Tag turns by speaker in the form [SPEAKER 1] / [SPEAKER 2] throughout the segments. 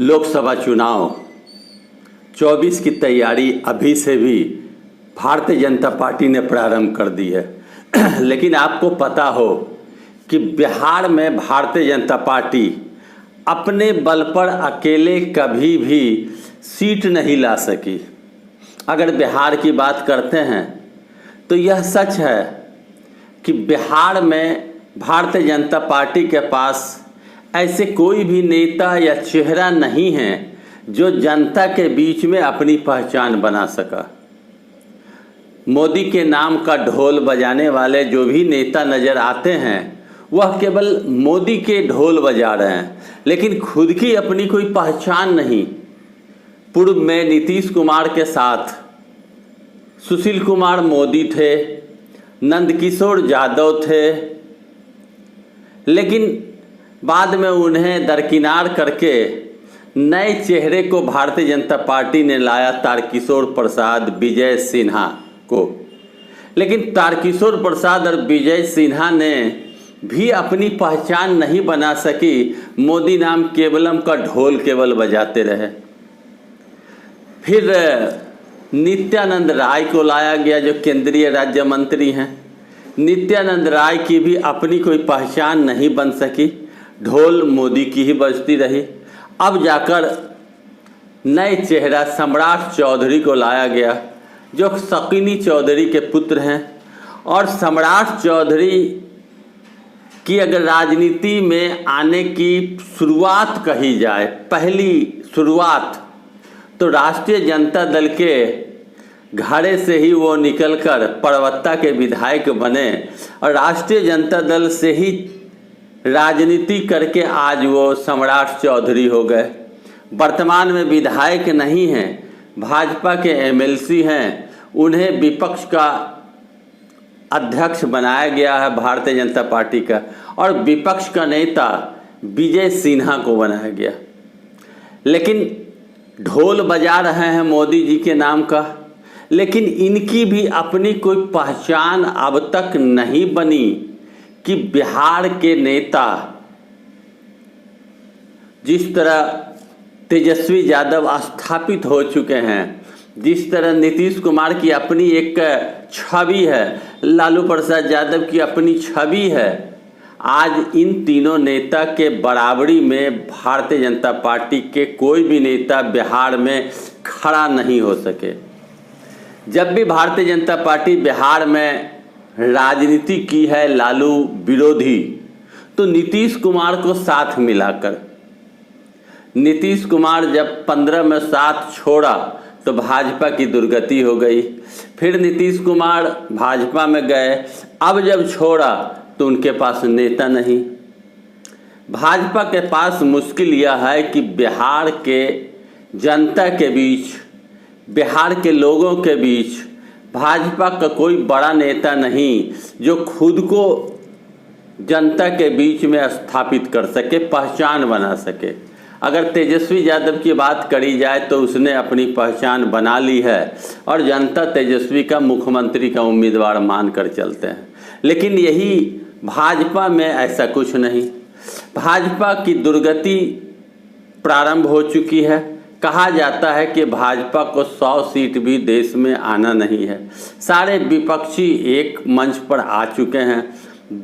[SPEAKER 1] लोकसभा चुनाव 24 की तैयारी अभी से भी भारतीय जनता पार्टी ने प्रारंभ कर दी है। लेकिन आपको पता हो कि बिहार में भारतीय जनता पार्टी अपने बल पर अकेले कभी भी सीट नहीं ला सकी। अगर बिहार की बात करते हैं तो यह सच है कि बिहार में भारतीय जनता पार्टी के पास ऐसे कोई भी नेता या चेहरा नहीं है जो जनता के बीच में अपनी पहचान बना सका। मोदी के नाम का ढोल बजाने वाले जो भी नेता नज़र आते हैं वह केवल मोदी के ढोल बजा रहे हैं, लेकिन खुद की अपनी कोई पहचान नहीं। पूर्व में नीतीश कुमार के साथ सुशील कुमार मोदी थे, नंदकिशोर यादव थे, लेकिन बाद में उन्हें दरकिनार करके नए चेहरे को भारतीय जनता पार्टी ने लाया, तारकिशोर प्रसाद, विजय सिन्हा को। लेकिन तारकिशोर प्रसाद और विजय सिन्हा ने भी अपनी पहचान नहीं बना सकी, मोदी नाम केवलम का ढोल केवल बजाते रहे। फिर नित्यानंद राय को लाया गया जो केंद्रीय राज्य मंत्री हैं। नित्यानंद राय की भी अपनी कोई पहचान नहीं बन सकी, ढोल मोदी की ही बजती रही। अब जाकर नए चेहरा सम्राट चौधरी को लाया गया जो शकीनी चौधरी के पुत्र हैं। और सम्राट चौधरी की अगर राजनीति में आने की शुरुआत कही जाए, पहली शुरुआत, तो राष्ट्रीय जनता दल के घड़े से ही वो निकलकर परवत्ता के विधायक बने और राष्ट्रीय जनता दल से ही राजनीति करके आज वो सम्राट चौधरी हो गए। वर्तमान में विधायक नहीं हैं, भाजपा के एमएलसी हैं। उन्हें विपक्ष का अध्यक्ष बनाया गया है भारतीय जनता पार्टी का, और विपक्ष का नेता विजय सिन्हा को बनाया गया। लेकिन ढोल बजा रहे हैं मोदी जी के नाम का, लेकिन इनकी भी अपनी कोई पहचान अब तक नहीं बनी कि बिहार के नेता जिस तरह तेजस्वी यादव स्थापित हो चुके हैं, जिस तरह नीतीश कुमार की अपनी एक छवि है, लालू प्रसाद यादव की अपनी छवि है, आज इन तीनों नेता के बराबरी में भारतीय जनता पार्टी के कोई भी नेता बिहार में खड़ा नहीं हो सके। जब भी भारतीय जनता पार्टी बिहार में राजनीति की है लालू विरोधी, तो नीतीश कुमार को साथ मिलाकर, नीतीश कुमार जब 15 में साथ छोड़ा तो भाजपा की दुर्गति हो गई। फिर नीतीश कुमार भाजपा में गए, अब जब छोड़ा तो उनके पास नेता नहीं। भाजपा के पास मुश्किल यह है कि बिहार के जनता के बीच, बिहार के लोगों के बीच भाजपा का कोई बड़ा नेता नहीं जो खुद को जनता के बीच में स्थापित कर सके, पहचान बना सके। अगर तेजस्वी यादव की बात करी जाए तो उसने अपनी पहचान बना ली है और जनता तेजस्वी का मुख्यमंत्री का उम्मीदवार मानकर चलते हैं। लेकिन यही भाजपा में ऐसा कुछ नहीं। भाजपा की दुर्गति प्रारंभ हो चुकी है। कहा जाता है कि भाजपा को 100 सीट भी देश में आना नहीं है। सारे विपक्षी एक मंच पर आ चुके हैं।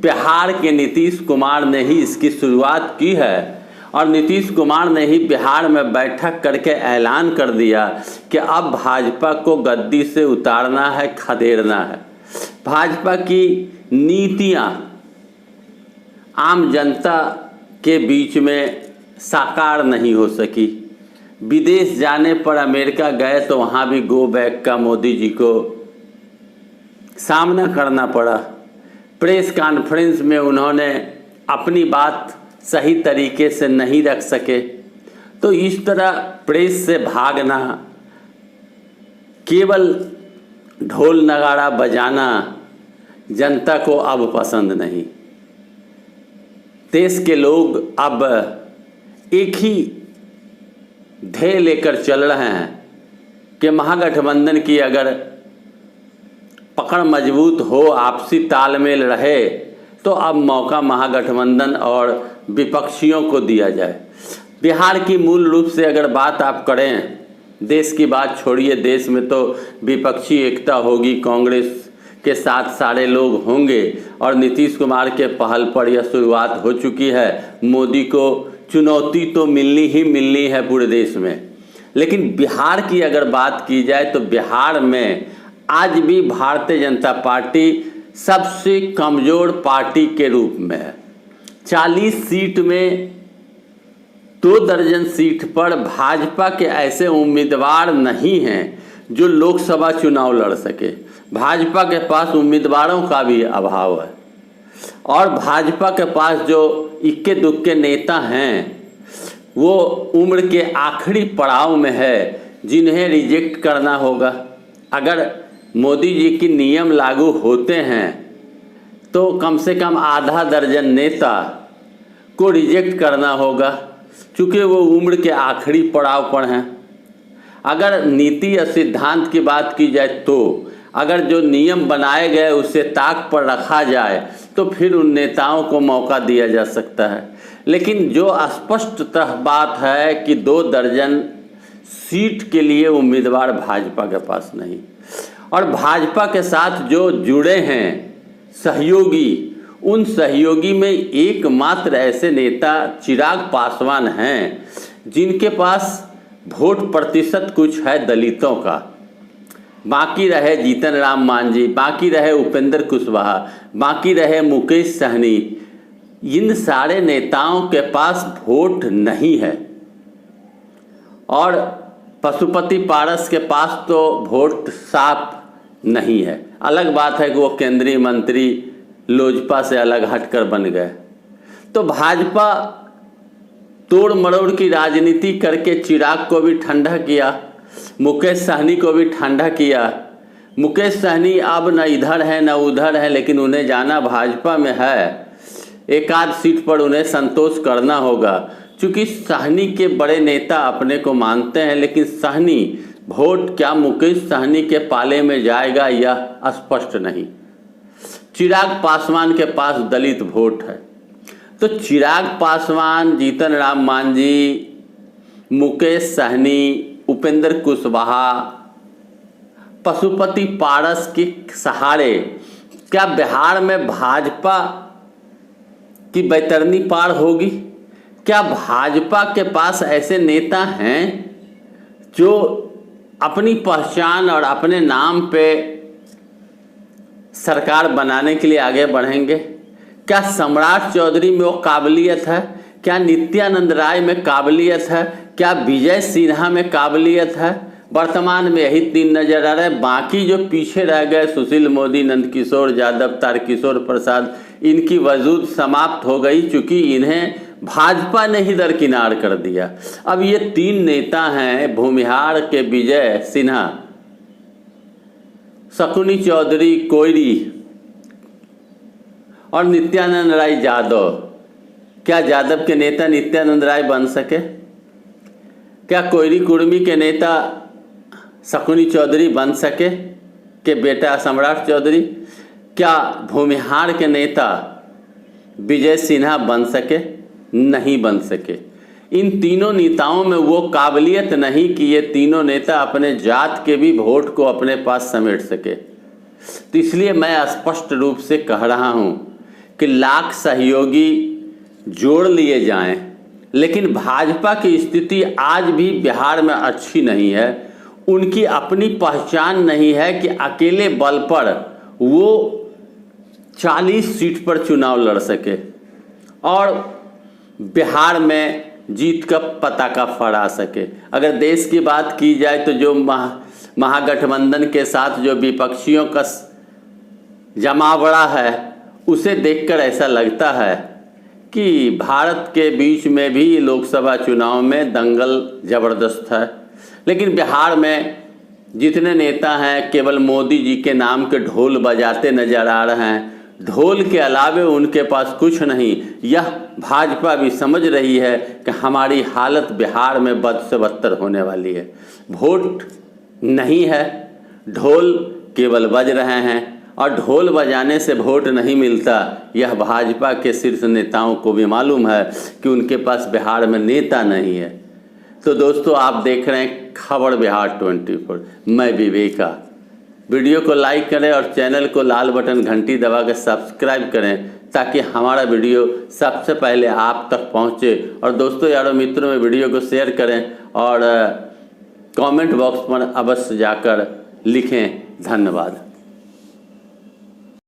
[SPEAKER 1] बिहार के नीतीश कुमार ने ही इसकी शुरुआत की है और नीतीश कुमार ने ही बिहार में बैठक करके ऐलान कर दिया कि अब भाजपा को गद्दी से उतारना है, खदेड़ना है। भाजपा की नीतियां आम जनता के बीच में साकार नहीं हो सकी। विदेश जाने पर अमेरिका गए तो वहाँ भी गो बैक का मोदी जी को सामना करना पड़ा। प्रेस कॉन्फ्रेंस में उन्होंने अपनी बात सही तरीके से नहीं रख सके। तो इस तरह प्रेस से भागना, केवल ढोल नगाड़ा बजाना जनता को अब पसंद नहीं। देश के लोग अब एक ही ध्येय लेकर चल रहे हैं कि महागठबंधन की अगर पकड़ मजबूत हो, आपसी तालमेल रहे, तो अब मौका महागठबंधन और विपक्षियों को दिया जाए। बिहार की मूल रूप से अगर बात आप करें, देश की बात छोड़िए, देश में तो विपक्षी एकता होगी, कांग्रेस के साथ सारे लोग होंगे और नीतीश कुमार के पहल पर यह शुरुआत हो चुकी है। मोदी को चुनौती तो मिलनी ही मिलनी है पूरे देश में। लेकिन बिहार की अगर बात की जाए तो बिहार में आज भी भारतीय जनता पार्टी सबसे कमज़ोर पार्टी के रूप में है। 40 सीट में 2 दर्जन सीट पर भाजपा के ऐसे उम्मीदवार नहीं हैं जो लोकसभा चुनाव लड़ सके। भाजपा के पास उम्मीदवारों का भी अभाव है और भाजपा के पास जो इक्के दुक्के नेता हैं वो उम्र के आखिरी पड़ाव में है, जिन्हें रिजेक्ट करना होगा। अगर मोदी जी की नियम लागू होते हैं तो कम से कम आधा दर्जन नेता को रिजेक्ट करना होगा, चूँकि वो उम्र के आखिरी पड़ाव पर हैं। अगर नीति या सिद्धांत की बात की जाए तो अगर जो नियम बनाए गए उसे ताक पर रखा जाए तो फिर उन नेताओं को मौका दिया जा सकता है। लेकिन जो स्पष्टतः बात है कि 2 दर्जन सीट के लिए उम्मीदवार भाजपा के पास नहीं, और भाजपा के साथ जो जुड़े हैं सहयोगी, उन सहयोगी में एकमात्र ऐसे नेता चिराग पासवान हैं जिनके पास वोट प्रतिशत कुछ है दलितों का। बाकी रहे जीतन राम मांझी, बाकी रहे उपेंद्र कुशवाहा, बाकी रहे मुकेश सहनी, इन सारे नेताओं के पास वोट नहीं है। और पशुपति पारस के पास तो वोट साफ नहीं है। अलग बात है कि वो केंद्रीय मंत्री लोजपा से अलग हटकर बन गए। तो भाजपा तोड़ मरोड़ की राजनीति करके चिराग को भी ठंडा किया, मुकेश सहनी को भी ठंडा किया। मुकेश सहनी अब न इधर है न उधर है, लेकिन उन्हें जाना भाजपा में है। एक आध सीट पर उन्हें संतोष करना होगा, क्योंकि सहनी के बड़े नेता अपने को मानते हैं। लेकिन सहनी वोट क्या मुकेश सहनी के पाले में जाएगा यह स्पष्ट नहीं। चिराग पासवान के पास दलित वोट है, तो चिराग पासवान, जीतन राम मांझी, मुकेश सहनी, उपेंद्र कुशवाहा, पशुपति पारस के सहारे क्या बिहार में भाजपा की बैतरनी पार होगी? क्या भाजपा के पास ऐसे नेता हैं जो अपनी पहचान और अपने नाम पे सरकार बनाने के लिए आगे बढ़ेंगे? क्या सम्राट चौधरी में वो काबिलियत है? क्या नित्यानंद राय में काबिलियत है? क्या विजय सिन्हा में काबिलियत है? वर्तमान में यही 3 नजर आ रहे हैं। बाकी जो पीछे रह गए, सुशील मोदी, नंदकिशोर यादव, तारकिशोर प्रसाद, इनकी वजूद समाप्त हो गई, चूँकि इन्हें भाजपा ने ही दरकिनार कर दिया। अब ये 3 नेता हैं, भूमिहार के विजय सिन्हा, शकुनी चौधरी कोयरी और नित्यानंद राय यादव। क्या यादव के नेता नित्यानंद राय बन सके? क्या कोयरी कुर्मी के नेता शकुनी चौधरी बन सके के बेटा सम्राट चौधरी? क्या भूमिहार के नेता विजय सिन्हा बन सके? नहीं बन सके। इन तीनों नेताओं में वो काबिलियत नहीं कि ये तीनों नेता अपने जात के भी वोट को अपने पास समेट सके। तो इसलिए मैं स्पष्ट रूप से कह रहा हूँ कि लाख सहयोगी जोड़ लिए जाएं, लेकिन भाजपा की स्थिति आज भी बिहार में अच्छी नहीं है। उनकी अपनी पहचान नहीं है कि अकेले बल पर वो 40 सीट पर चुनाव लड़ सके और बिहार में जीत का पताका फहरा सके। अगर देश की बात की जाए तो जो महागठबंधन के साथ जो विपक्षियों का जमावड़ा है, उसे देखकर ऐसा लगता है कि भारत के बीच में भी लोकसभा चुनाव में दंगल ज़बरदस्त है। लेकिन बिहार में जितने नेता हैं केवल मोदी जी के नाम के ढोल बजाते नजर आ रहे हैं। ढोल के अलावे उनके पास कुछ नहीं। यह भाजपा भी समझ रही है कि हमारी हालत बिहार में बद से बदतर होने वाली है। वोट नहीं है, ढोल केवल बज रहे हैं और ढोल बजाने से वोट नहीं मिलता, यह भाजपा के शीर्ष नेताओं को भी मालूम है कि उनके पास बिहार में नेता नहीं है। तो दोस्तों, आप देख रहे हैं खबर बिहार 24। मैं विवेका। वीडियो को लाइक करें और चैनल को लाल बटन घंटी दबा कर सब्सक्राइब करें ताकि हमारा वीडियो सबसे पहले आप तक पहुंचे। और दोस्तों यारों मित्रों में वीडियो को शेयर करें और कमेंट बॉक्स पर अवश्य जाकर लिखें। धन्यवाद।